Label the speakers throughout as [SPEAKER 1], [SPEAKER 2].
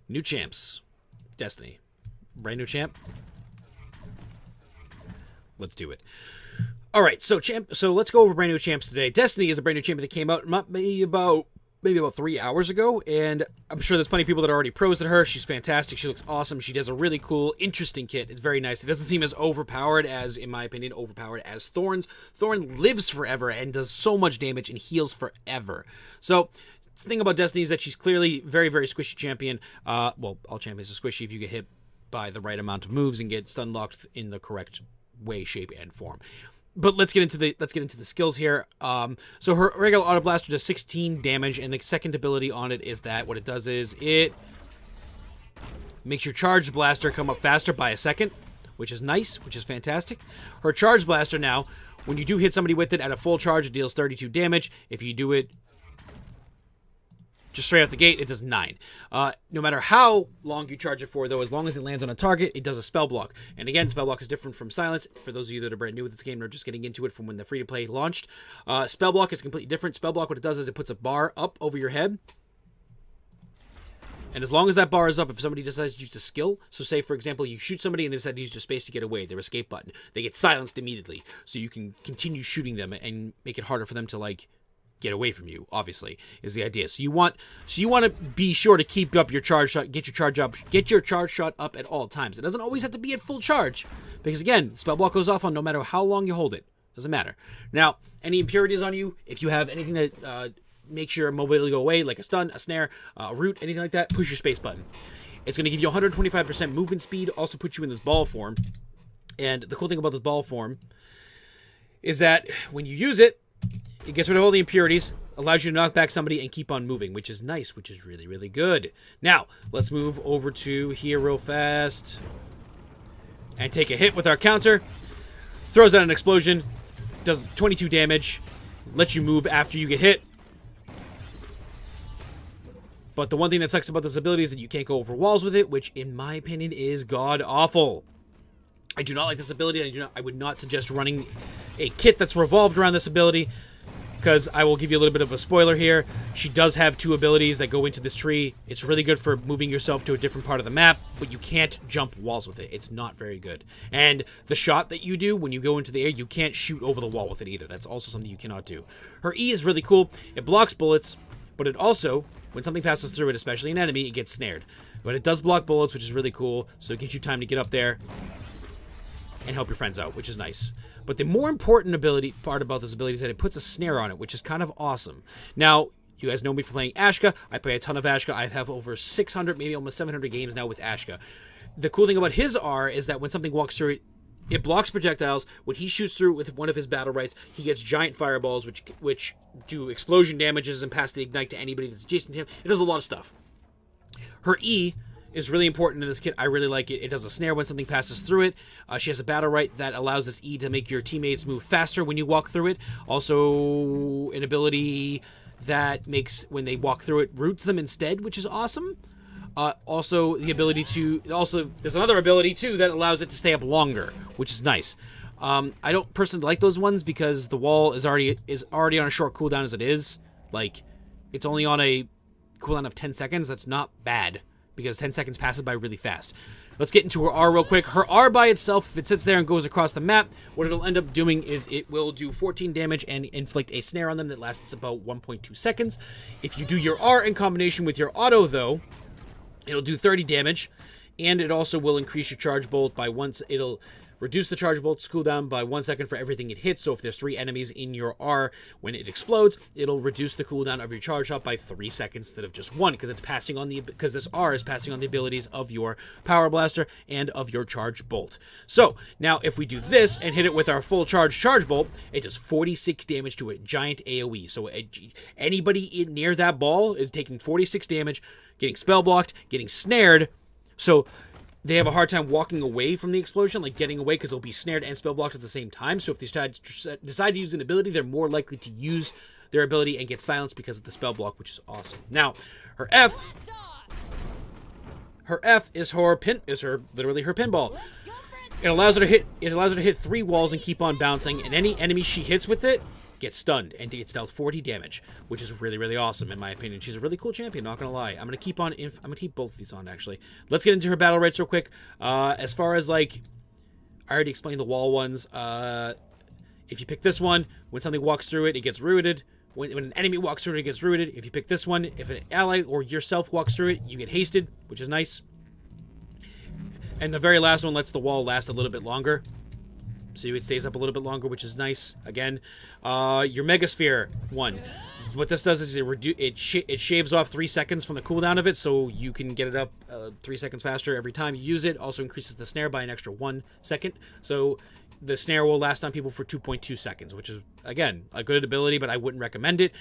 [SPEAKER 1] New champs. Destiny. Brand new champ. Let's do it. All right, so let's go over brand new champs today. Destiny is a brand new champion that came out maybe about 3 hours ago, and I'm sure there's plenty of people that are already pros at her. She's fantastic. She looks awesome. She does a really cool, interesting kit. It's very nice. It doesn't seem as overpowered as, in my opinion, as Thorn's. Thorn lives forever and does so much damage and heals forever. So the thing about Destiny is that she's clearly very, very squishy champion. Well, all champions are squishy if you get hit by the right amount of moves and get stun locked in the correct way, shape, and form. But let's get into the skills here. So her regular auto blaster does 16 damage, and the second ability on it is that what it does is it makes your charged blaster come up faster by a second, which is nice, which is fantastic. Her charged blaster now, when you do hit somebody with it at a full charge, it deals 32 damage. If you do it just straight out the gate, it does 9. No matter how long you charge it for, though, as long as it lands on a target, it does a spell block. And again, spell block is different from silence. For those of you that are brand new with this game or just getting into it from when the free-to-play launched, spell block is completely different. Spell block, what it does is it puts a bar up over your head. And as long as that bar is up, if somebody decides to use a skill, so say, for example, you shoot somebody and they decide to use their space to get away, their escape button, they get silenced immediately. So you can continue shooting them and make it harder for them to, like, get away from you, obviously, is the idea. So you want to be sure to keep up your charge shot, get your charge shot up at all times. It doesn't always have to be at full charge, because again, spell block goes off on no matter how long you hold it. Doesn't matter. Now, any impurities on you, if you have anything that makes your mobility go away, like a stun, a snare, a root, anything like that, push your space button. It's going to give you 125% movement speed, also put you in this ball form. And the cool thing about this ball form is that when you use it, it gets rid of all the impurities, allows you to knock back somebody and keep on moving, which is nice, which is really, really good. Now, let's move over to here real fast and take a hit with our counter. Throws out an explosion, does 22 damage, lets you move after you get hit. But the one thing that sucks about this ability is that you can't go over walls with it, which in my opinion is god-awful. I do not like this ability, and I would not suggest running a kit that's revolved around this ability, because I will give you a little bit of a spoiler here. She does have 2 abilities that go into this tree. It's really good for moving yourself to a different part of the map, but you can't jump walls with it. It's not very good. And the shot that you do when you go into the air, you can't shoot over the wall with it either. That's also something you cannot do. Her E is really cool. It blocks bullets, but it also, when something passes through it, especially an enemy, it gets snared. But it does block bullets, which is really cool, so it gives you time to get up there and help your friends out, which is nice. But the more important part about this ability is that it puts a snare on it, which is kind of awesome. Now, you guys know me for playing Ashka. I play a ton of Ashka. I have over 600, maybe almost 700 games now with Ashka. The cool thing about his R is that when something walks through it, it blocks projectiles. When he shoots through it with one of his battle rights, he gets giant fireballs, which do explosion damages and pass the ignite to anybody that's adjacent to him. It does a lot of stuff. Her E is really important in this kit. I really like it. It does a snare when something passes through it. She has a battle right that allows this E to make your teammates move faster when you walk through it. Also, an ability that makes, when they walk through it, roots them instead, which is awesome. Also, the ability to... Also, there's another ability, too, that allows it to stay up longer, which is nice. I don't personally like those ones because the wall is already on a short cooldown as it is. Like, it's only on a cooldown of 10 seconds. That's not bad, because 10 seconds passes by really fast. Let's get into her R real quick. Her R by itself, if it sits there and goes across the map, what it'll end up doing is it will do 14 damage and inflict a snare on them that lasts about 1.2 seconds. If you do your R in combination with your auto, though, it'll do 30 damage, and it also will increase your charge bolt by once. It'll reduce the charge bolt's cooldown by 1 second for everything it hits. So if there's 3 enemies in your R when it explodes, it'll reduce the cooldown of your charge shot by 3 seconds instead of just 1, because this R is passing on the abilities of your power blaster and of your charge bolt. So now if we do this and hit it with our full charge bolt, it does 46 damage to a giant AoE. So anybody near that ball is taking 46 damage, getting spell blocked, getting snared. So they have a hard time walking away from the explosion, like getting away, because they'll be snared and spell blocked at the same time. So if they decide to use an ability, they're more likely to use their ability and get silenced because of the spell block, which is awesome. Now, her F is literally her pinball. It allows her to hit 3 walls and keep on bouncing, and any enemy she hits with it gets stunned and gets dealt 40 damage, which is really, really awesome in my opinion. She's a really cool champion, not gonna lie. I'm gonna keep both of these on actually. Let's get into her battle rates real quick. As far as like, I already explained the wall ones. If you pick this one, when something walks through it, it gets rooted. When an enemy walks through it, it gets rooted. If you pick this one, if an ally or yourself walks through it, you get hasted, which is nice. And the very last one lets the wall last a little bit longer. So it stays up a little bit longer, which is nice. Again, your Megasphere one. What this does is it shaves off 3 seconds from the cooldown of it, so you can get it up 3 seconds faster every time you use it. Also increases the snare by an extra 1 second. So the snare will last on people for 2.2 seconds, which is, again, a good ability, but I wouldn't recommend it.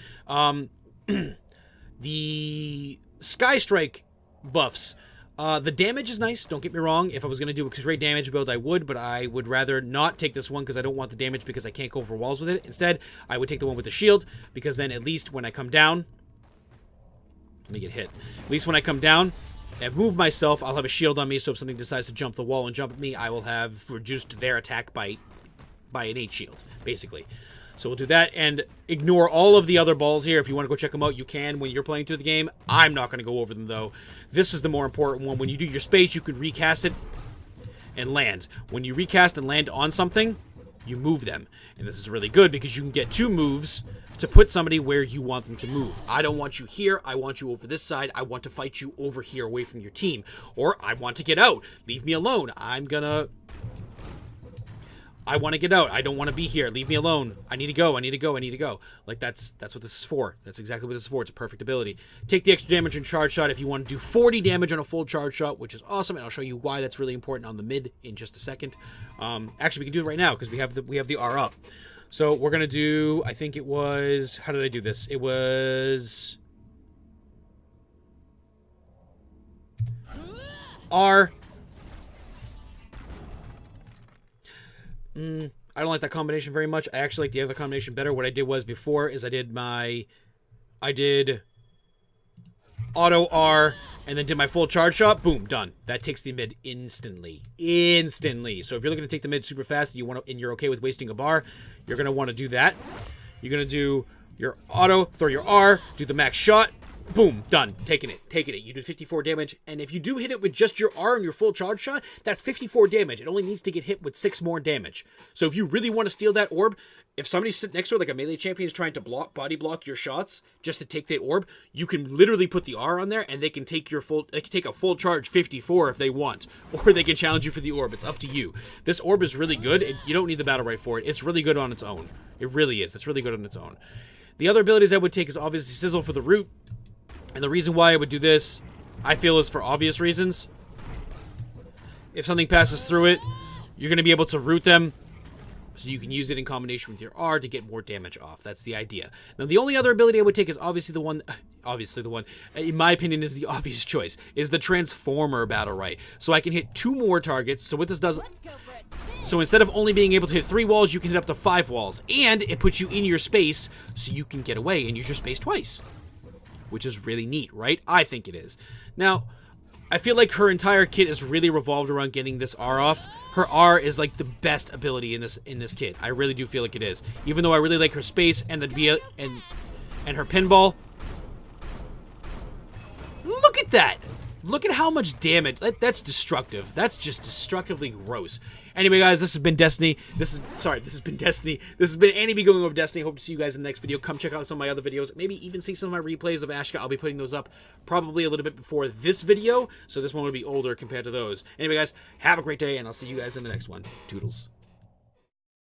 [SPEAKER 1] The Sky Strike buffs. The damage is nice, don't get me wrong. If I was going to do a straight damage build, I would, but I would rather not take this one because I don't want the damage because I can't go over walls with it. Instead, I would take the one with the shield because then at least when I come down... Let me get hit. At least when I come down and move myself, I'll have a shield on me, so if something decides to jump the wall and jump at me, I will have reduced their attack by an 8 shield, basically. So we'll do that and ignore all of the other balls here. If you want to go check them out, you can when you're playing through the game. I'm not going to go over them, though. This is the more important one. When you do your space, you can recast it and land. When you recast and land on something, you move them. And this is really good because you can get 2 moves to put somebody where you want them to move. I don't want you here. I want you over this side. I want to fight you over here away from your team. Or I want to get out. Leave me alone. I want to get out. I don't want to be here. Leave me alone. I need to go. I need to go. I need to go. Like, that's what this is for. That's exactly what this is for. It's a perfect ability. Take the extra damage on charge shot if you want to do 40 damage on a full charge shot, which is awesome, and I'll show you why that's really important on the mid in just a second. Actually, we can do it right now because we have the R up. So we're going to do, I think it was, how did I do this? It was R. I don't like that combination very much. I actually like the other combination better. What I did was before is I did auto R and then did my full charge shot. Boom, done. That takes the mid instantly. Instantly. So if you're looking to take the mid super fast and you're okay with wasting a bar, you're going to want to do that. You're going to do your auto, throw your R, do the max shot. Boom, done. Taking it. You did 54 damage, and if you do hit it with just your R and your full charge shot, that's 54 damage. It only needs to get hit with 6 more damage. So if you really want to steal that orb, if somebody's sitting next to it, like a melee champion is trying to body block your shots just to take that orb, you can literally put the R on there, and they can take a full charge 54 if they want, or they can challenge you for the orb. It's up to you. This orb is really good. You don't need the battle right for it. It's really good on its own. It really is. It's really good on its own. The other abilities I would take is obviously Sizzle for the root. And the reason why I would do this, I feel, is for obvious reasons. If something passes through it, you're going to be able to root them, so you can use it in combination with your R to get more damage off. That's the idea. Now, the only other ability I would take is obviously the one, in my opinion, is the obvious choice, is the Transformer Battle Right. So I can hit 2 more targets. So what this does... So instead of only being able to hit 3 walls, you can hit up to 5 walls. And it puts you in your space, so you can get away and use your space twice. Which is really neat, right? I think it is. Now, I feel like her entire kit is really revolved around getting this R off. Her R is like the best ability in this kit. I really do feel like it is. Even though I really like her space and and her pinball. Look at that! Look at how much damage. That's destructive. That's just destructively gross. Anyway, guys, this has been Destiny. This has been Destiny. This has been Annie B going over Destiny. Hope to see you guys in the next video. Come check out some of my other videos. Maybe even see some of my replays of Ashka. I'll be putting those up probably a little bit before this video. So this one will be older compared to those. Anyway, guys, have a great day, and I'll see you guys in the next one. Toodles.